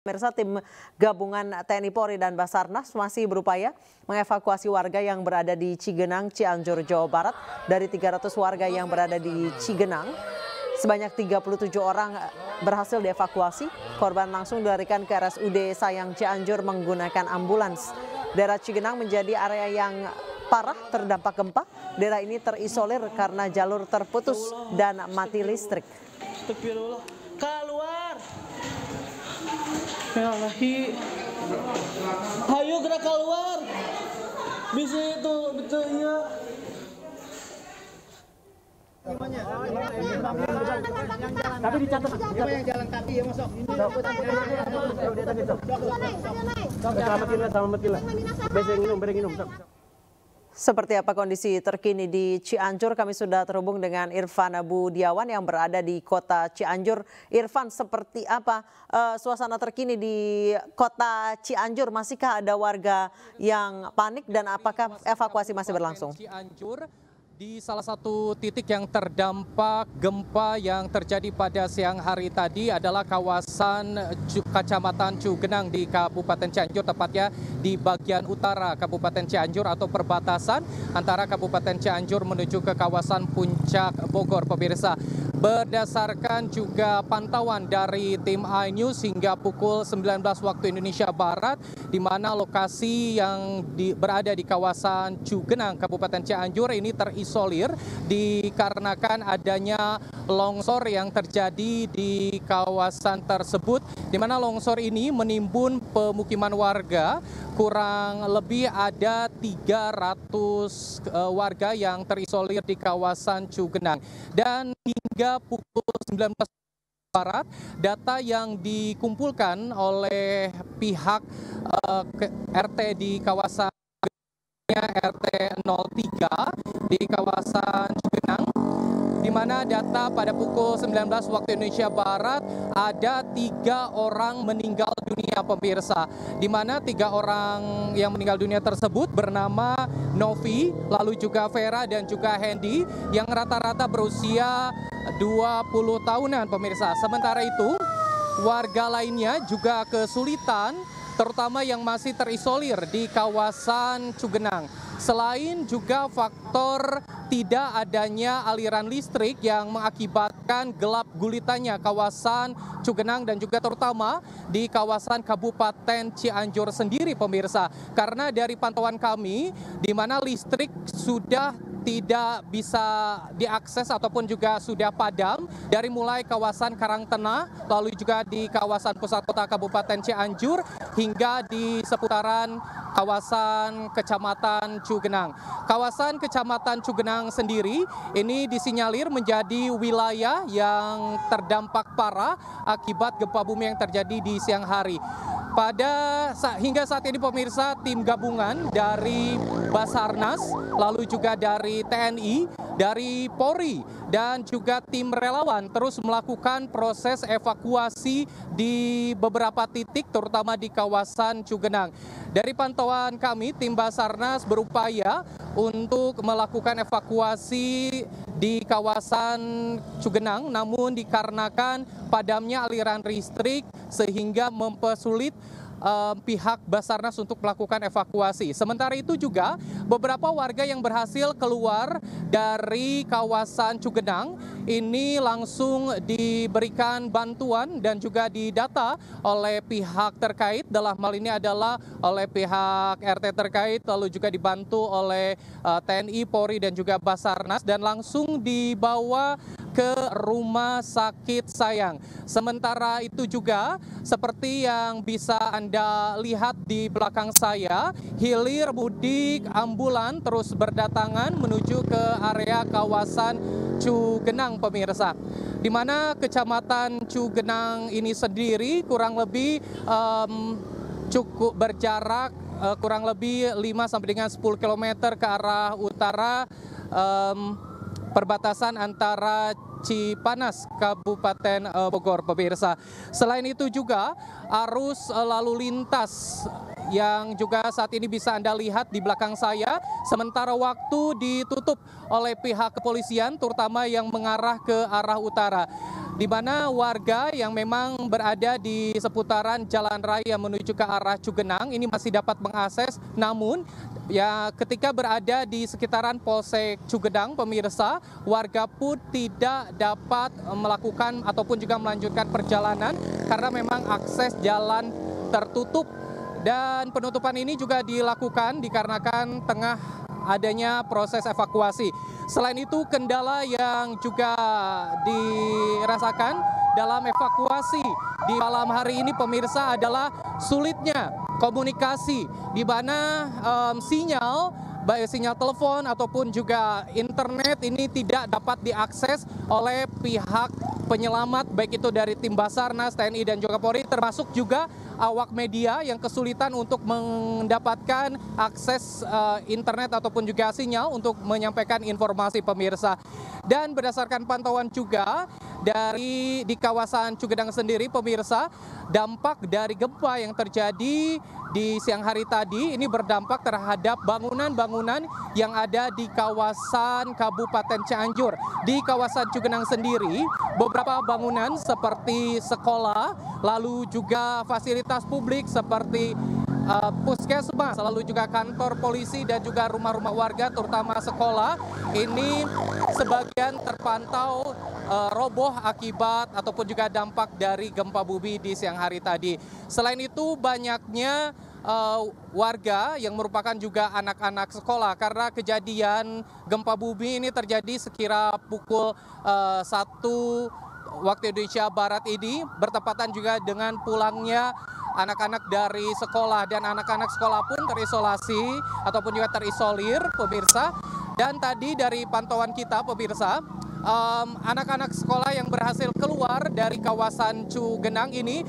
Pemirsa, tim gabungan TNI Polri dan Basarnas masih berupaya mengevakuasi warga yang berada di Cigenang, Cianjur, Jawa Barat. Dari 300 warga yang berada di Cigenang, sebanyak 37 orang berhasil dievakuasi. Korban langsung dilarikan ke RSUD Sayang Cianjur menggunakan ambulans. Daerah Cigenang menjadi area yang parah terdampak gempa. Daerah ini terisolir karena jalur terputus dan mati listrik. Keluar. Melahi. Ayo gerak keluar. Bisa itu betul ya. Tapi dicatat. Siapa yang jalan kaki ya masuk? Selamatin lah. Bereng minum. Seperti apa kondisi terkini di Cianjur? Kami sudah terhubung dengan Irfan Budiawan yang berada di kota Cianjur. Irfan, seperti apa suasana terkini di kota Cianjur? Masihkah ada warga yang panik dan apakah evakuasi masih berlangsung? Cianjur di salah satu titik yang terdampak gempa yang terjadi pada siang hari tadi adalah kawasan Kecamatan Cugenang di Kabupaten Cianjur, tepatnya di bagian utara Kabupaten Cianjur atau perbatasan antara Kabupaten Cianjur menuju ke kawasan Puncak Bogor, pemirsa. Berdasarkan juga pantauan dari tim iNews hingga pukul 19 waktu Indonesia Barat, di mana lokasi yang berada di kawasan Cugenang, Kabupaten Cianjur ini terisolir dikarenakan adanya longsor yang terjadi di kawasan tersebut, di mana longsor ini menimbun pemukiman warga. Kurang lebih ada 300 warga yang terisolir di kawasan Cugenang. Dan hingga pukul 19 Barat, data yang dikumpulkan oleh pihak RT di kawasan RT 03 di kawasan Cugenang, di mana data pada pukul 19 waktu Indonesia Barat ada 3 orang meninggal dunia, pemirsa, di mana 3 orang yang meninggal dunia tersebut bernama Novi, lalu juga Vera dan juga Hendy yang rata-rata berusia 20 tahunan, pemirsa. Sementara itu warga lainnya juga kesulitan, terutama yang masih terisolir di kawasan Cugenang. Selain juga faktor tidak adanya aliran listrik yang mengakibatkan gelap gulitannya kawasan Cugenang dan juga terutama di kawasan Kabupaten Cianjur sendiri, pemirsa. Karena dari pantauan kami, di mana listrik sudah tidak bisa diakses ataupun juga sudah padam dari mulai kawasan Karangtengah, lalu juga di kawasan pusat kota Kabupaten Cianjur hingga di seputaran kawasan Kecamatan Cugenang. Kawasan Kecamatan Cugenang sendiri ini disinyalir menjadi wilayah yang terdampak parah akibat gempa bumi yang terjadi di siang hari. Hingga saat ini, pemirsa, tim gabungan dari Basarnas, lalu juga dari TNI, dari Polri, dan juga tim relawan terus melakukan proses evakuasi di beberapa titik, terutama di kawasan Cugenang. Dari pantauan kami, tim Basarnas berupaya untuk melakukan evakuasi di kawasan Cugenang, namun dikarenakan padamnya aliran listrik sehingga mempersulit pihak Basarnas untuk melakukan evakuasi. Sementara itu juga beberapa warga yang berhasil keluar dari kawasan Cugenang ini langsung diberikan bantuan dan juga didata oleh pihak terkait. Dalam hal ini adalah oleh pihak RT terkait, lalu juga dibantu oleh TNI, Polri dan juga Basarnas, dan langsung dibawa ke Rumah Sakit Sayang. Sementara itu juga seperti yang bisa Anda lihat di belakang saya, hilir mudik ambulan terus berdatangan menuju ke area kawasan Cugenang, pemirsa. Di mana Kecamatan Cugenang ini sendiri kurang lebih cukup berjarak kurang lebih 5 sampai dengan 10 km ke arah utara perbatasan antara Cipanas, Kabupaten Bogor, pemirsa. Selain itu juga arus lalu lintas yang juga saat ini bisa Anda lihat di belakang saya, sementara waktu ditutup oleh pihak kepolisian, terutama yang mengarah ke arah utara. di mana warga yang memang berada di seputaran jalan raya menuju ke arah Cugenang ini masih dapat mengakses, namun ya ketika berada di sekitaran Polsek Cugenang, pemirsa, warga pun tidak dapat melakukan ataupun juga melanjutkan perjalanan karena memang akses jalan tertutup. Dan penutupan ini juga dilakukan dikarenakan tengah adanya proses evakuasi. Selain itu, kendala yang juga dirasakan dalam evakuasi di malam hari ini, pemirsa, adalah sulitnya komunikasi, di mana sinyal, baik sinyal telepon ataupun juga internet ini tidak dapat diakses oleh pihak penyelamat, baik itu dari tim Basarnas, TNI dan juga Polri, termasuk juga awak media yang kesulitan untuk mendapatkan akses internet ataupun juga sinyal untuk menyampaikan informasi, pemirsa. Dan berdasarkan pantauan juga dari di kawasan Cugenang sendiri, pemirsa, dampak dari gempa yang terjadi di siang hari tadi ini berdampak terhadap bangunan-bangunan yang ada di kawasan Kabupaten Cianjur. Di kawasan Cugenang sendiri, beberapa bangunan seperti sekolah, lalu juga fasilitas publik seperti puskesmas, lalu juga kantor polisi dan juga rumah-rumah warga terutama sekolah ini sebagian terpantau roboh akibat ataupun juga dampak dari gempa bumi di siang hari tadi. Selain itu, banyaknya warga yang merupakan juga anak-anak sekolah karena kejadian gempa bumi ini terjadi sekira pukul 1 waktu Indonesia Barat ini, bertepatan juga dengan pulangnya anak-anak dari sekolah, dan anak-anak sekolah pun terisolasi ataupun juga terisolir, pemirsa. Dan tadi dari pantauan kita, pemirsa, anak-anak sekolah yang berhasil keluar dari kawasan Cugenang ini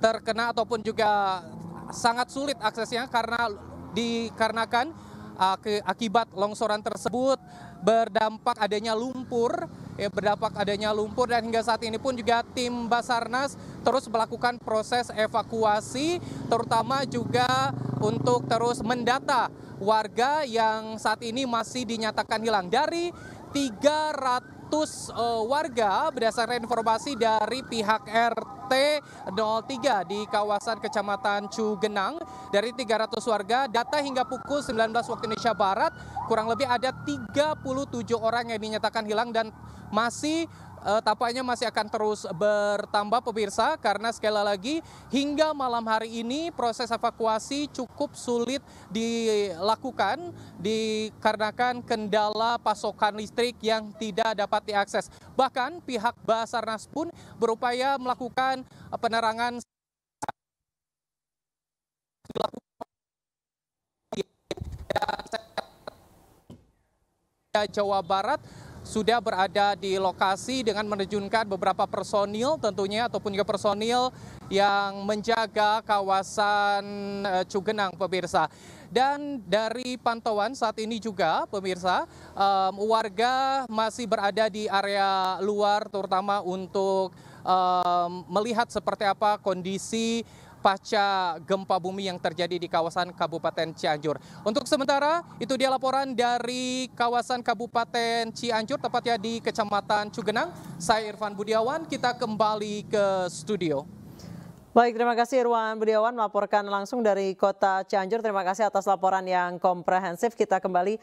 terkena ataupun juga sangat sulit aksesnya karena dikarenakan akibat longsoran tersebut berdampak adanya lumpur, dan hingga saat ini pun juga tim Basarnas terus melakukan proses evakuasi, terutama juga untuk terus mendata warga yang saat ini masih dinyatakan hilang. Dari 300 warga berdasarkan informasi dari pihak RT 03 di kawasan Kecamatan Cugenang, dari 300 warga, data hingga pukul 19 waktu Indonesia Barat kurang lebih ada 37 orang yang dinyatakan hilang dan masih tampaknya masih akan terus bertambah, pemirsa, karena sekali lagi hingga malam hari ini proses evakuasi cukup sulit dilakukan dikarenakan kendala pasokan listrik yang tidak dapat diakses. Bahkan pihak Basarnas pun berupaya melakukan penerangan Jawa Barat sudah berada di lokasi dengan menerjunkan beberapa personil tentunya ataupun juga personil yang menjaga kawasan Cugenang, pemirsa. Dan dari pantauan saat ini juga, pemirsa, warga masih berada di area luar terutama untuk melihat seperti apa kondisi pasca gempa bumi yang terjadi di kawasan Kabupaten Cianjur. Untuk sementara, itu dia laporan dari kawasan Kabupaten Cianjur, tepatnya di Kecamatan Cugenang. Saya Irfan Budiawan, kita kembali ke studio. Baik, terima kasih Irwan Budiawan melaporkan langsung dari Kota Cianjur. Terima kasih atas laporan yang komprehensif. Kita kembali